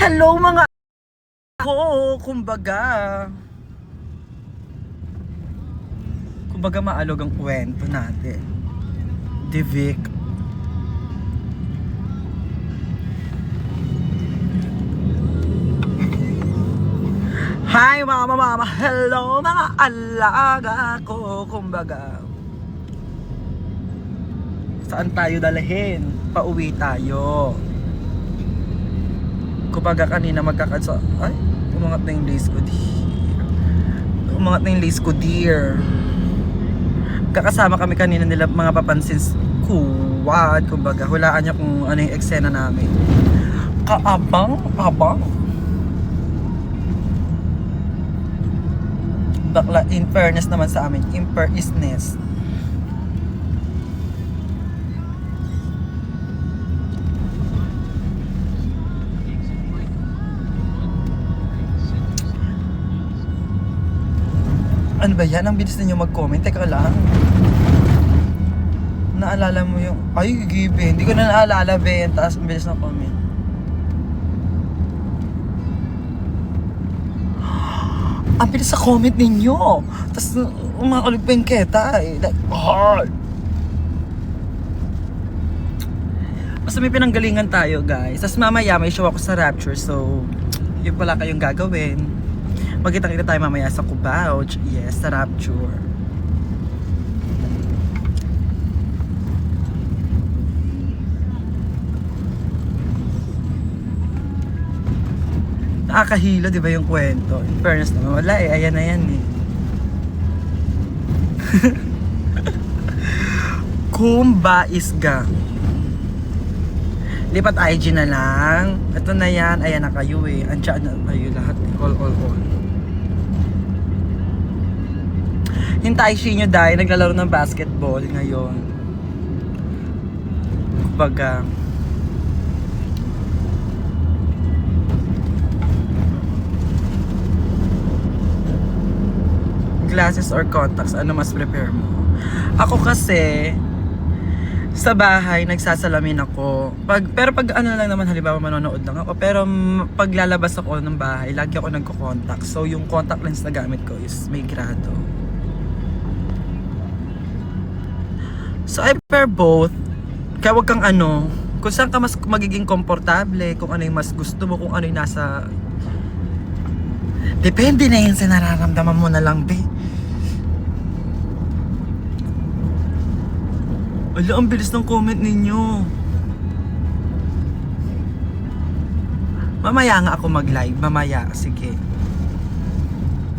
Hello mga ko, kumbaga maalog ang kwento natin. Divik. Hi mama, hello mga alaga ko, kumbaga. Saan tayo dalhin? Pauwi tayo. Kumbaga kanina magkakansa. Ay, umangat na yung lace ko dear. Kakasama kami kanina nila mga papansin kuwad. Kumbaga, hulaan niya kung ano yung eksena namin. Kaabang. Bakla, in fairness naman sa amin, impernisness. Ano ba yan? Ang bilis ninyo mag-comment. Teka lang. Naalala mo yung... Ay, gibe. Hindi ko na naalala, Ben. Taas, ang bilis ng comment. Ang bilis sa comment ninyo. Tapos, umakulig pa yung keta eh. Like, hard. Basta may pinanggalingan tayo, guys. Tapos mamaya, may show ako sa Rapture. So, yun pala kayong gagawin. Magkita-kita tayo mamaya sa Cubao. Yes, sa Rapture. Nakakahilo, di ba yung kwento? In fairness naman, wala eh. Ayan na yan eh. Kumba isga. Lipat IG na lang. Ito na yan. Ayan na kayo eh. Andiyan na kayo lahat. All. Hintay siya nyo dahil naglalaro ng basketball ngayon. Kumbaga. Glasses or contacts, ano mas prepare mo? Ako kasi sa bahay nagsasalamin ako. Pero pag ano lang naman, halimbawa manonood lang ako, pero pag lalabas ako ng bahay, lagi ako nagko-contact. So yung contact lens na gamit ko is may grado. So I prepare both. Kaya wag kang ano, kung saan ka mas magiging komportable, kung ano yung mas gusto mo, kung ano yung nasa... Depende na yun sa nararamdaman mo na lang, be. Ala, ang bilis ng comment ninyo. Mamaya nga ako mag-live. Mamaya, sige.